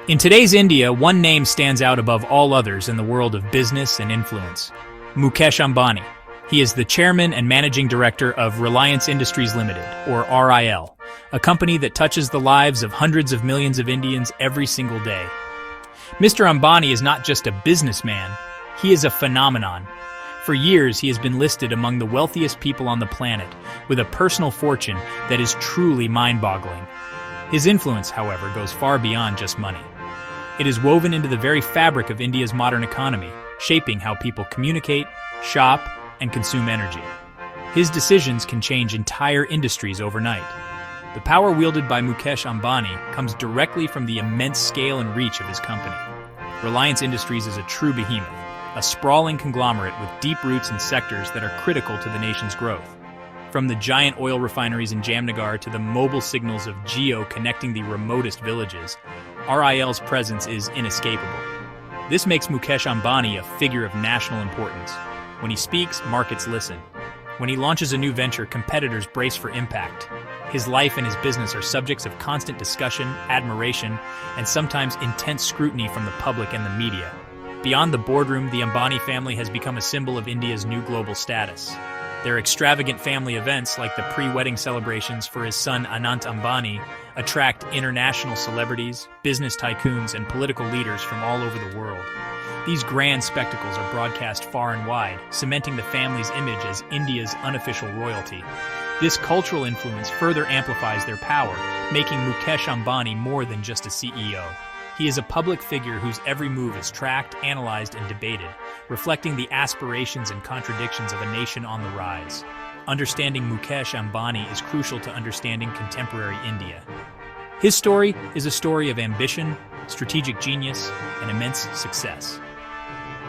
In today's India, one name stands out above all others in the world of business and influence: Mukesh Ambani. He is the chairman and managing director of Reliance Industries Limited, or RIL, a company that touches the lives of hundreds of millions of Indians every single day. Mr. Ambani is not just a businessman, he is a phenomenon. For years, he has been listed among the wealthiest people on the planet, with a personal fortune that is truly mind-boggling. His influence, however, goes far beyond just money. It is woven into the very fabric of India's modern economy, shaping how people communicate, shop, and consume energy. His decisions can change entire industries overnight. The power wielded by Mukesh Ambani comes directly from the immense scale and reach of his company. Reliance Industries is a true behemoth, a sprawling conglomerate with deep roots in sectors that are critical to the nation's growth. From the giant oil refineries in Jamnagar to the mobile signals of Jio connecting the remotest villages, RIL's presence is inescapable. This makes Mukesh Ambani a figure of national importance. When he speaks, markets listen. When he launches a new venture, competitors brace for impact. His life and his business are subjects of constant discussion, admiration, and sometimes intense scrutiny from the public and the media. Beyond the boardroom, the Ambani family has become a symbol of India's new global status. Their extravagant family events, like the pre-wedding celebrations for his son Anant Ambani, attract international celebrities, business tycoons, and political leaders from all over the world. These grand spectacles are broadcast far and wide, cementing the family's image as India's unofficial royalty. This cultural influence further amplifies their power, making Mukesh Ambani more than just a CEO. He is a public figure whose every move is tracked, analyzed, and debated, reflecting the aspirations and contradictions of a nation on the rise. Understanding Mukesh Ambani is crucial to understanding contemporary India. His story is a story of ambition, strategic genius, and immense success.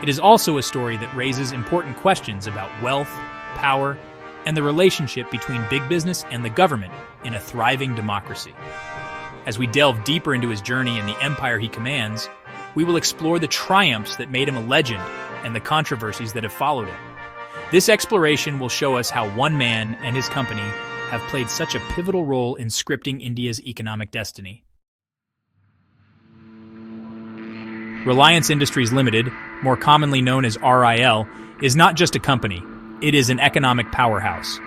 It is also a story that raises important questions about wealth, power, and the relationship between big business and the government in a thriving democracy. As we delve deeper into his journey and the empire he commands, we will explore the triumphs that made him a legend and the controversies that have followed him. This exploration will show us how one man and his company have played such a pivotal role in scripting India's economic destiny. Reliance Industries Limited, more commonly known as RIL, is not just a company, it is an economic powerhouse.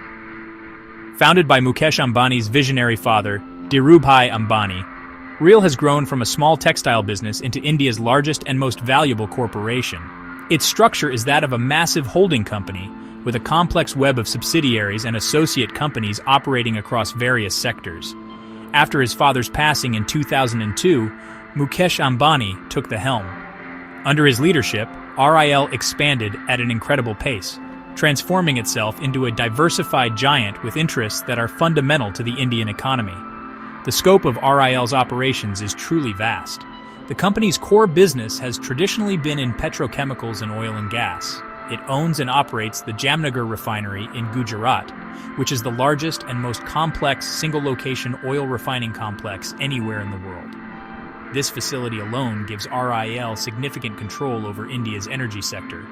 Founded by Mukesh Ambani's visionary father, Dhirubhai Ambani, RIL has grown from a small textile business into India's largest and most valuable corporation. Its structure is that of a massive holding company, with a complex web of subsidiaries and associate companies operating across various sectors. After his father's passing in 2002, Mukesh Ambani took the helm. Under his leadership, RIL expanded at an incredible pace, transforming itself into a diversified giant with interests that are fundamental to the Indian economy. The scope of RIL's operations is truly vast. The company's core business has traditionally been in petrochemicals and oil and gas. It owns and operates the Jamnagar refinery in Gujarat, which is the largest and most complex single-location oil refining complex anywhere in the world. This facility alone gives RIL significant control over India's energy sector.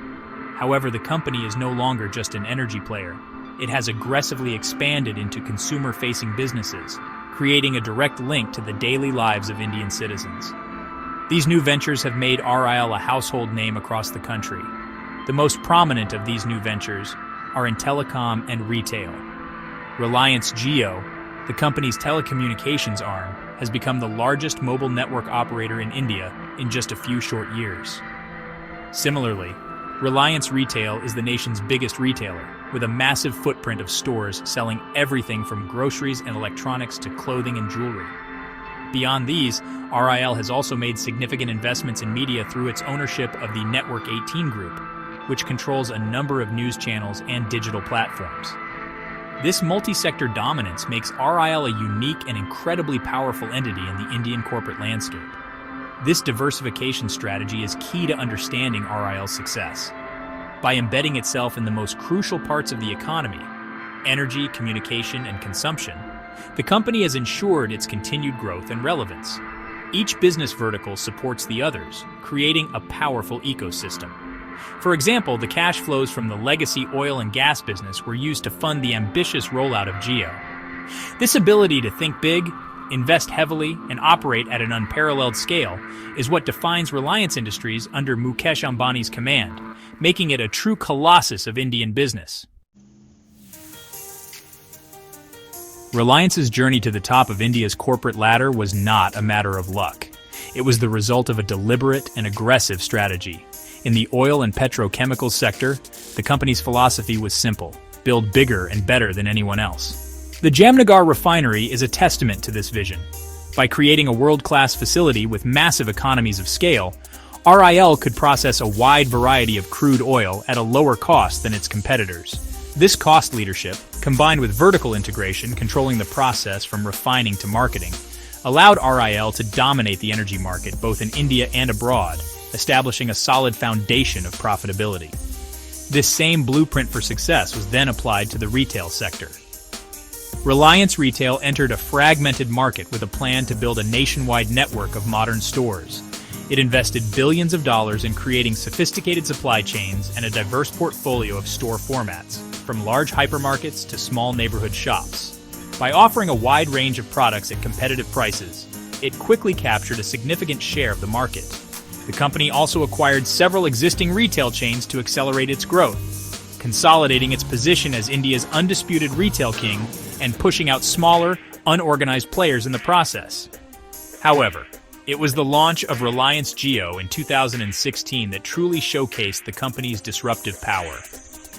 However, the company is no longer just an energy player. It has aggressively expanded into consumer-facing businesses, creating a direct link to the daily lives of Indian citizens. These new ventures have made RIL a household name across the country. The most prominent of these new ventures are in telecom and retail. Reliance Jio, the company's telecommunications arm, has become the largest mobile network operator in India in just a few short years. Similarly, Reliance Retail is the nation's biggest retailer, with a massive footprint of stores selling everything from groceries and electronics to clothing and jewelry. Beyond these, RIL has also made significant investments in media through its ownership of the Network 18 Group, which controls a number of news channels and digital platforms. This multi-sector dominance makes RIL a unique and incredibly powerful entity in the Indian corporate landscape. This diversification strategy is key to understanding RIL's success. By embedding itself in the most crucial parts of the economy, energy, communication, and consumption, the company has ensured its continued growth and relevance. Each business vertical supports the others, creating a powerful ecosystem. For example, the cash flows from the legacy oil and gas business were used to fund the ambitious rollout of Jio. This ability to think big, invest heavily, and operate at an unparalleled scale is what defines Reliance Industries under Mukesh Ambani's command, making it a true colossus of Indian business. Reliance's journey to the top of India's corporate ladder was not a matter of luck. It was the result of a deliberate and aggressive strategy. In the oil and petrochemicals sector, the company's philosophy was simple: build bigger and better than anyone else. The Jamnagar refinery is a testament to this vision. By creating a world-class facility with massive economies of scale, RIL could process a wide variety of crude oil at a lower cost than its competitors. This cost leadership, combined with vertical integration controlling the process from refining to marketing, allowed RIL to dominate the energy market both in India and abroad, establishing a solid foundation of profitability. This same blueprint for success was then applied to the retail sector. Reliance Retail entered a fragmented market with a plan to build a nationwide network of modern stores. It invested billions of dollars in creating sophisticated supply chains and a diverse portfolio of store formats, from large hypermarkets to small neighborhood shops. By offering a wide range of products at competitive prices, it quickly captured a significant share of the market. The company also acquired several existing retail chains to accelerate its growth, consolidating its position as India's undisputed retail king and pushing out smaller, unorganized players in the process. However, it was the launch of Reliance Jio in 2016 that truly showcased the company's disruptive power.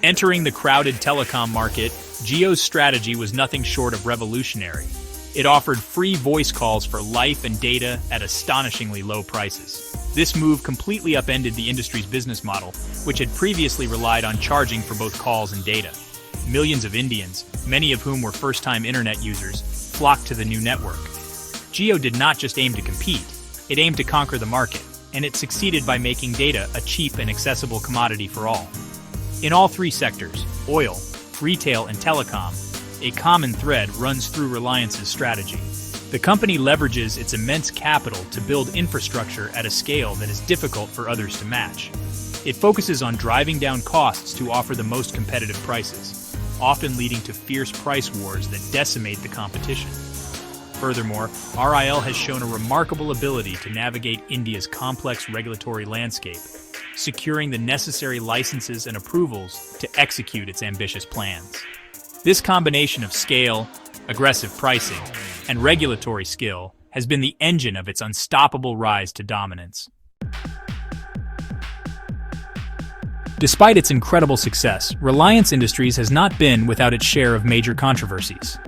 Entering the crowded telecom market, Jio's strategy was nothing short of revolutionary. It offered free voice calls for life and data at astonishingly low prices. This move completely upended the industry's business model, which had previously relied on charging for both calls and data. Millions of Indians, many of whom were first-time internet users, flocked to the new network. Jio did not just aim to compete, it aimed to conquer the market, and it succeeded by making data a cheap and accessible commodity for all. In all three sectors, oil, retail, and telecom, a common thread runs through Reliance's strategy. The company leverages its immense capital to build infrastructure at a scale that is difficult for others to match. It focuses on driving down costs to offer the most competitive prices, often leading to fierce price wars that decimate the competition. Furthermore, RIL has shown a remarkable ability to navigate India's complex regulatory landscape, securing the necessary licenses and approvals to execute its ambitious plans. This combination of scale, aggressive pricing, and regulatory skill has been the engine of its unstoppable rise to dominance. Despite its incredible success, Reliance Industries has not been without its share of major controversies.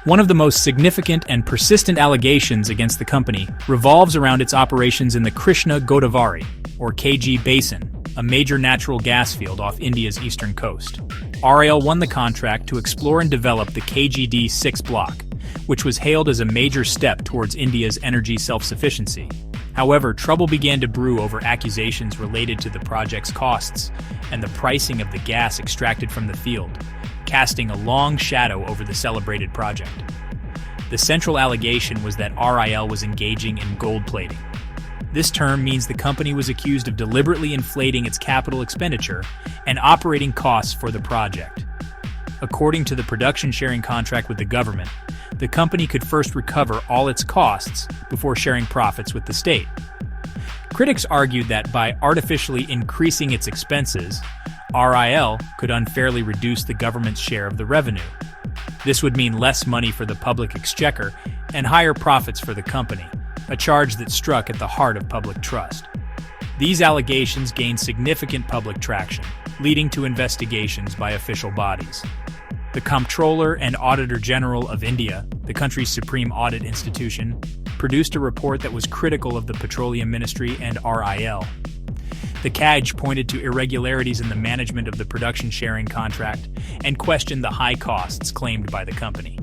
One of the most significant and persistent allegations against the company revolves around its operations in the Krishna-Godavari, or KG Basin, a major natural gas field off India's eastern coast. RIL won the contract to explore and develop the KGD-6 block, which was hailed as a major step towards India's energy self-sufficiency. However, trouble began to brew over accusations related to the project's costs and the pricing of the gas extracted from the field, casting a long shadow over the celebrated project. The central allegation was that RIL was engaging in gold plating. This term means the company was accused of deliberately inflating its capital expenditure and operating costs for the project. According to the production sharing contract with the government, the company could first recover all its costs before sharing profits with the state. Critics argued that by artificially increasing its expenses, RIL could unfairly reduce the government's share of the revenue. This would mean less money for the public exchequer and higher profits for the company, a charge that struck at the heart of public trust. These allegations gained significant public traction, leading to investigations by official bodies. The Comptroller and Auditor General of India, the country's supreme audit institution, produced a report that was critical of the Petroleum Ministry and RIL. The CAG pointed to irregularities in the management of the production sharing contract and questioned the high costs claimed by the company.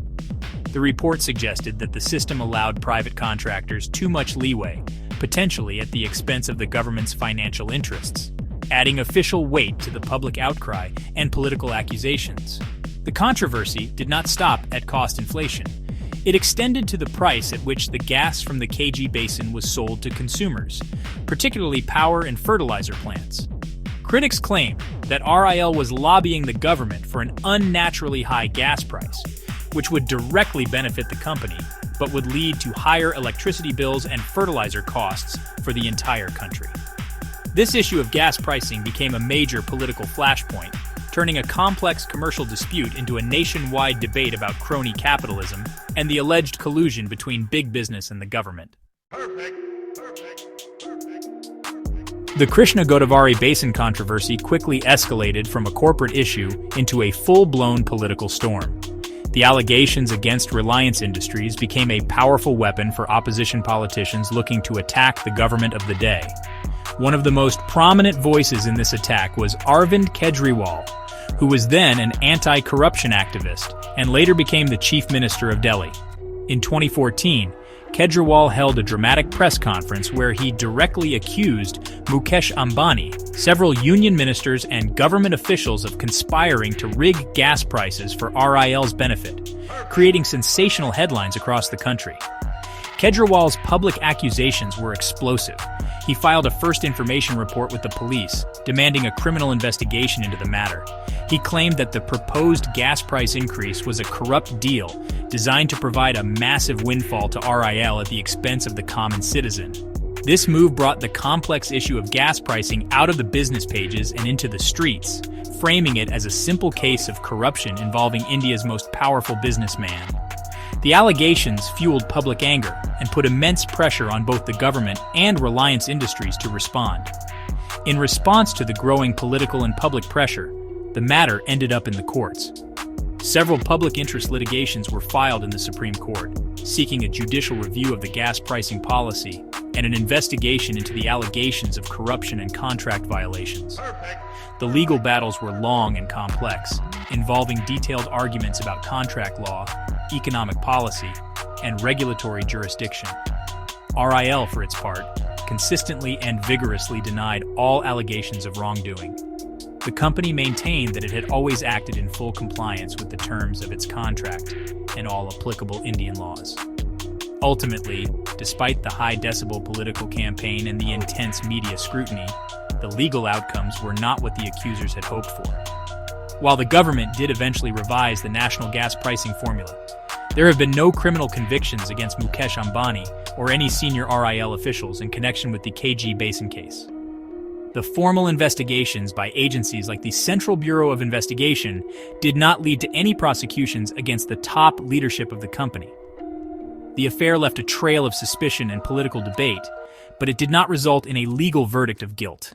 The report suggested that the system allowed private contractors too much leeway, potentially at the expense of the government's financial interests, adding official weight to the public outcry and political accusations. The controversy did not stop at cost inflation. It extended to the price at which the gas from the KG Basin was sold to consumers, particularly power and fertilizer plants. Critics claim that RIL was lobbying the government for an unnaturally high gas price, which would directly benefit the company, but would lead to higher electricity bills and fertilizer costs for the entire country. This issue of gas pricing became a major political flashpoint, turning a complex commercial dispute into a nationwide debate about crony capitalism and the alleged collusion between big business and the government. The Krishna-Godavari Basin controversy quickly escalated from a corporate issue into a full-blown political storm. The allegations against Reliance Industries became a powerful weapon for opposition politicians looking to attack the government of the day. One of the most prominent voices in this attack was Arvind Kejriwal, who was then an anti-corruption activist and later became the chief minister of Delhi. In 2014, Kejriwal held a dramatic press conference where he directly accused Mukesh Ambani, several union ministers and government officials of conspiring to rig gas prices for RIL's benefit, creating sensational headlines across the country. Kejriwal's public accusations were explosive. He filed a first information report with the police, demanding a criminal investigation into the matter. He claimed that the proposed gas price increase was a corrupt deal designed to provide a massive windfall to RIL at the expense of the common citizen. This move brought the complex issue of gas pricing out of the business pages and into the streets, framing it as a simple case of corruption involving India's most powerful businessman. The allegations fueled public anger and put immense pressure on both the government and Reliance Industries to respond. In response to the growing political and public pressure, the matter ended up in the courts. Several public interest litigations were filed in the Supreme Court, seeking a judicial review of the gas pricing policy and an investigation into the allegations of corruption and contract violations. The legal battles were long and complex, involving detailed arguments about contract law, economic policy, and regulatory jurisdiction. RIL, for its part, consistently and vigorously denied all allegations of wrongdoing. The company maintained that it had always acted in full compliance with the terms of its contract and all applicable Indian laws. Ultimately, despite the high-decibel political campaign and the intense media scrutiny, the legal outcomes were not what the accusers had hoped for. While the government did eventually revise the national gas pricing formula, there have been no criminal convictions against Mukesh Ambani or any senior RIL officials in connection with the KG Basin case. The formal investigations by agencies like the Central Bureau of Investigation did not lead to any prosecutions against the top leadership of the company. The affair left a trail of suspicion and political debate, but it did not result in a legal verdict of guilt.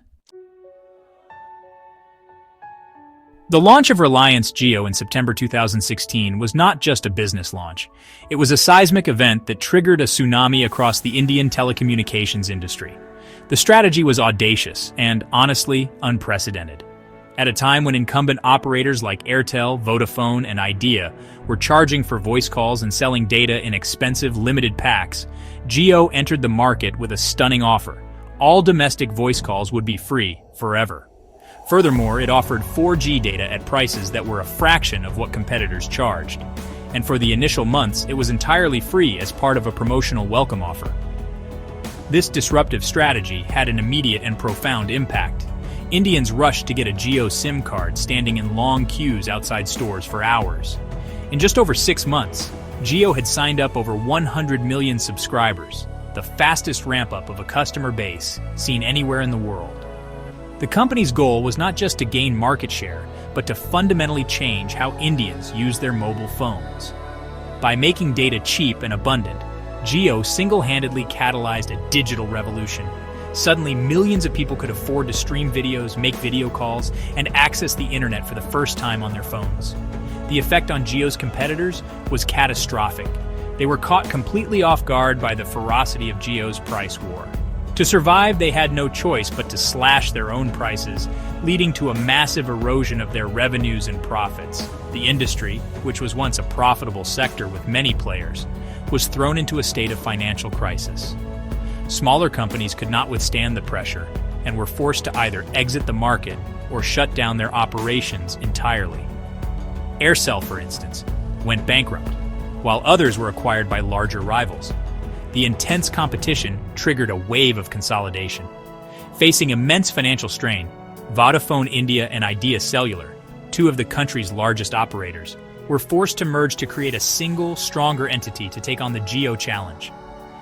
The launch of Reliance Jio in September 2016 was not just a business launch. It was a seismic event that triggered a tsunami across the Indian telecommunications industry. The strategy was audacious and, honestly, unprecedented. At a time when incumbent operators like Airtel, Vodafone, and Idea were charging for voice calls and selling data in expensive, limited packs, Jio entered the market with a stunning offer. All domestic voice calls would be free forever. Furthermore, it offered 4G data at prices that were a fraction of what competitors charged. And for the initial months, it was entirely free as part of a promotional welcome offer. This disruptive strategy had an immediate and profound impact. Indians rushed to get a Jio SIM card, standing in long queues outside stores for hours. In just over 6 months, Jio had signed up over 100 million subscribers, the fastest ramp-up of a customer base seen anywhere in the world. The company's goal was not just to gain market share, but to fundamentally change how Indians use their mobile phones. By making data cheap and abundant, Jio single-handedly catalyzed a digital revolution. Suddenly, millions of people could afford to stream videos, make video calls, and access the internet for the first time on their phones. The effect on Jio's competitors was catastrophic. They were caught completely off guard by the ferocity of Jio's price war. To survive, they had no choice but to slash their own prices, leading to a massive erosion of their revenues and profits. The industry, which was once a profitable sector with many players, was thrown into a state of financial crisis. Smaller companies could not withstand the pressure and were forced to either exit the market or shut down their operations entirely. Aircel, for instance, went bankrupt, while others were acquired by larger rivals. The intense competition triggered a wave of consolidation. Facing immense financial strain, Vodafone India and Idea Cellular, two of the country's largest operators, were forced to merge to create a single, stronger entity to take on the Jio challenge.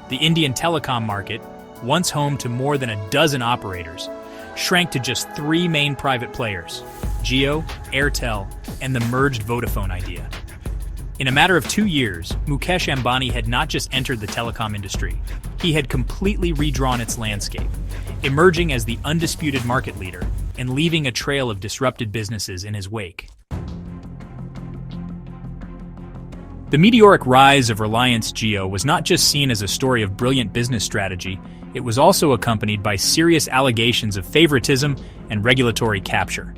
The Indian telecom market, once home to more than a dozen operators, shrank to just 3 main private players: Jio, Airtel, and the merged Vodafone idea. In a matter of 2 years, Mukesh Ambani had not just entered the telecom industry, he had completely redrawn its landscape, emerging as the undisputed market leader and leaving a trail of disrupted businesses in his wake. The meteoric rise of Reliance Jio was not just seen as a story of brilliant business strategy, it was also accompanied by serious allegations of favoritism and regulatory capture.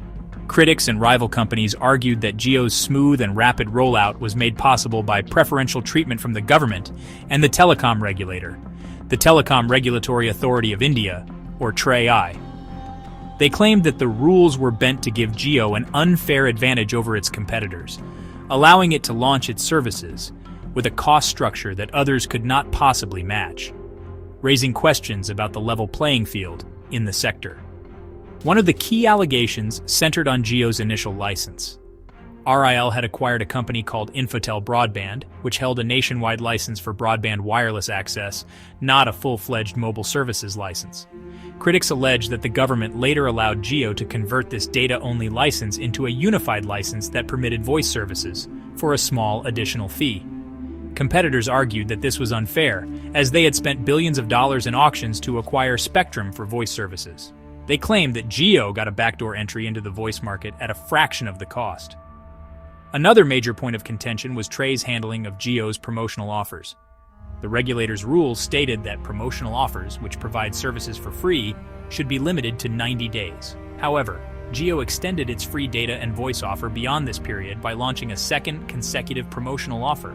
Critics and rival companies argued that Jio's smooth and rapid rollout was made possible by preferential treatment from the government and the telecom regulator, the Telecom Regulatory Authority of India, or TRAI. They claimed that the rules were bent to give Jio an unfair advantage over its competitors, allowing it to launch its services with a cost structure that others could not possibly match, raising questions about the level playing field in the sector. One of the key allegations centered on Jio's initial license. RIL had acquired a company called Infotel Broadband, which held a nationwide license for broadband wireless access, not a full-fledged mobile services license. Critics allege that the government later allowed Jio to convert this data-only license into a unified license that permitted voice services for a small additional fee. Competitors argued that this was unfair, as they had spent billions of dollars in auctions to acquire spectrum for voice services. They claimed that Jio got a backdoor entry into the voice market at a fraction of the cost. Another major point of contention was TRAI's handling of Jio's promotional offers. The regulator's rules stated that promotional offers, which provide services for free, should be limited to 90 days. However, Jio extended its free data and voice offer beyond this period by launching a second consecutive promotional offer.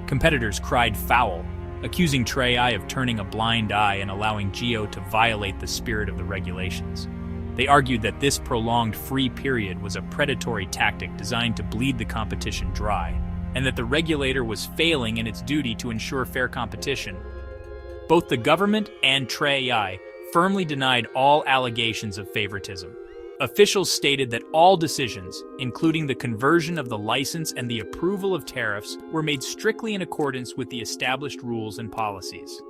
Competitors cried foul, accusing TRAI of turning a blind eye and allowing Jio to violate the spirit of the regulations. They argued that this prolonged free period was a predatory tactic designed to bleed the competition dry, and that the regulator was failing in its duty to ensure fair competition. Both the government and TRAI firmly denied all allegations of favoritism. Officials stated that all decisions, including the conversion of the license and the approval of tariffs, were made strictly in accordance with the established rules and policies.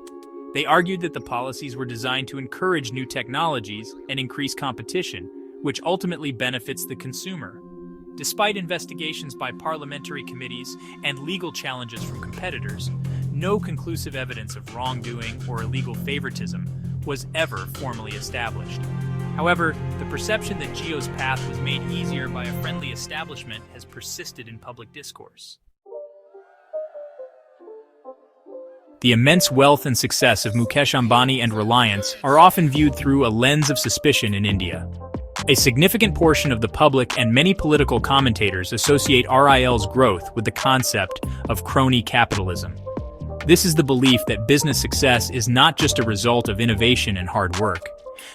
They argued that the policies were designed to encourage new technologies and increase competition, which ultimately benefits the consumer. Despite investigations by parliamentary committees and legal challenges from competitors, no conclusive evidence of wrongdoing or illegal favoritism was ever formally established. However, the perception that Jio's path was made easier by a friendly establishment has persisted in public discourse. The immense wealth and success of Mukesh Ambani and Reliance are often viewed through a lens of suspicion in India. A significant portion of the public and many political commentators associate RIL's growth with the concept of crony capitalism. This is the belief that business success is not just a result of innovation and hard work,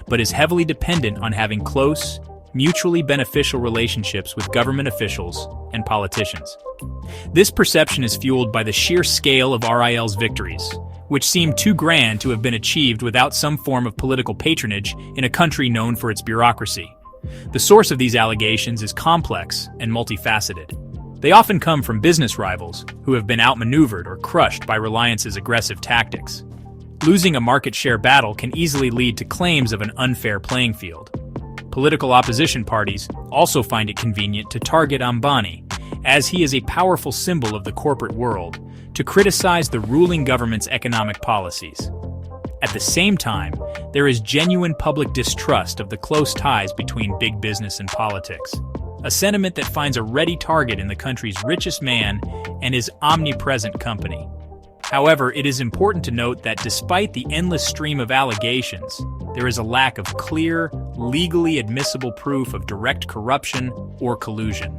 but is heavily dependent on having close, mutually beneficial relationships with government officials and politicians. This perception is fueled by the sheer scale of RIL's victories, which seem too grand to have been achieved without some form of political patronage in a country known for its bureaucracy. The source of these allegations is complex and multifaceted. They often come from business rivals who have been outmaneuvered or crushed by Reliance's aggressive tactics. Losing a market share battle can easily lead to claims of an unfair playing field. Political opposition parties also find it convenient to target Ambani, as he is a powerful symbol of the corporate world, to criticize the ruling government's economic policies. At the same time, there is genuine public distrust of the close ties between big business and politics, a sentiment that finds a ready target in the country's richest man and his omnipresent company. However, it is important to note that despite the endless stream of allegations, there is a lack of clear, legally admissible proof of direct corruption or collusion.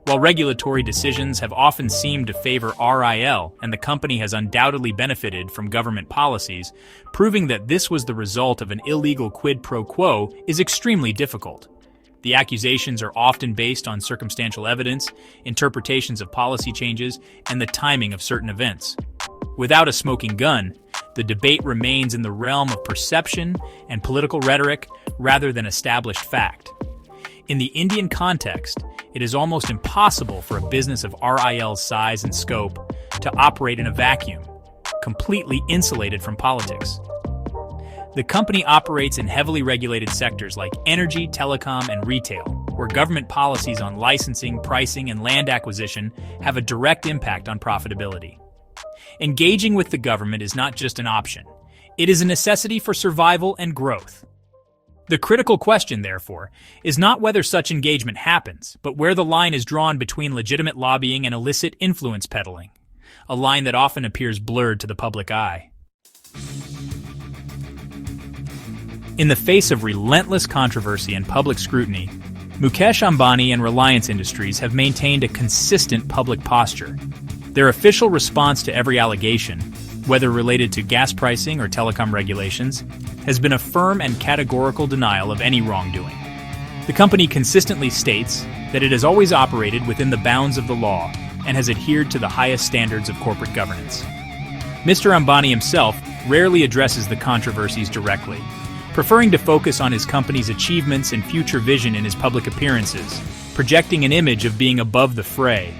While regulatory decisions have often seemed to favor RIL, and the company has undoubtedly benefited from government policies, proving that this was the result of an illegal quid pro quo is extremely difficult. The accusations are often based on circumstantial evidence, interpretations of policy changes, and the timing of certain events. Without a smoking gun, the debate remains in the realm of perception and political rhetoric rather than established fact. In the Indian context, it is almost impossible for a business of RIL's size and scope to operate in a vacuum, completely insulated from politics. The company operates in heavily regulated sectors like energy, telecom, and retail, where government policies on licensing, pricing, and land acquisition have a direct impact on profitability. Engaging with the government is not just an option, it is a necessity for survival and growth. The critical question, therefore, is not whether such engagement happens, but where the line is drawn between legitimate lobbying and illicit influence peddling, a line that often appears blurred to the public eye. In the face of relentless controversy and public scrutiny, Mukesh Ambani and Reliance Industries have maintained a consistent public posture. Their official response to every allegation, whether related to gas pricing or telecom regulations, has been a firm and categorical denial of any wrongdoing. The company consistently states that it has always operated within the bounds of the law and has adhered to the highest standards of corporate governance. Mr. Ambani himself rarely addresses the controversies directly, preferring to focus on his company's achievements and future vision in his public appearances, projecting an image of being above the fray.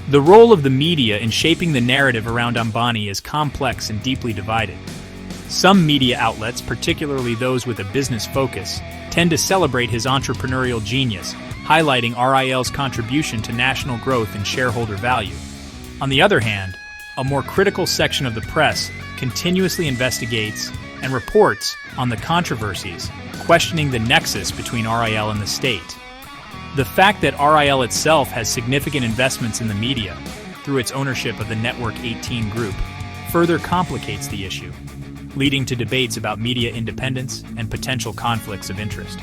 The role of the media in shaping the narrative around Ambani is complex and deeply divided. Some media outlets, particularly those with a business focus, tend to celebrate his entrepreneurial genius, highlighting RIL's contribution to national growth and shareholder value. On the other hand, a more critical section of the press continuously investigates and reports on the controversies, questioning the nexus between RIL and the state. The fact that RIL itself has significant investments in the media through its ownership of the Network 18 group further complicates the issue, leading to debates about media independence and potential conflicts of interest.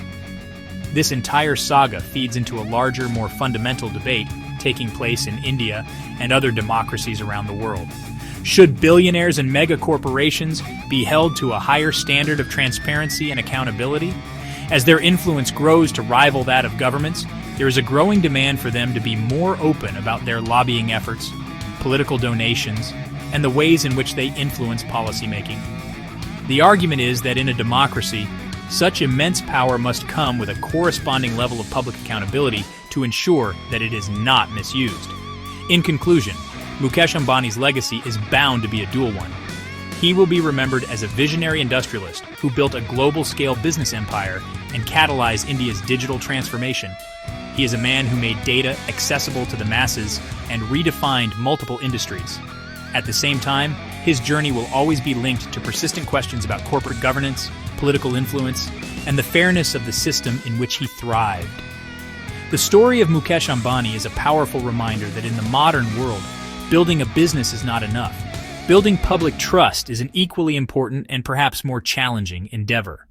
This entire saga feeds into a larger, more fundamental debate taking place in India and other democracies around the world. Should billionaires and mega corporations be held to a higher standard of transparency and accountability? As their influence grows to rival that of governments, there is a growing demand for them to be more open about their lobbying efforts, political donations, and the ways in which they influence policymaking. The argument is that in a democracy, such immense power must come with a corresponding level of public accountability to ensure that it is not misused. In conclusion, Mukesh Ambani's legacy is bound to be a dual one. He will be remembered as a visionary industrialist who built a global-scale business empire and catalyzed India's digital transformation. He is a man who made data accessible to the masses and redefined multiple industries. At the same time, his journey will always be linked to persistent questions about corporate governance, political influence, and the fairness of the system in which he thrived. The story of Mukesh Ambani is a powerful reminder that in the modern world, building a business is not enough. Building public trust is an equally important and perhaps more challenging endeavor.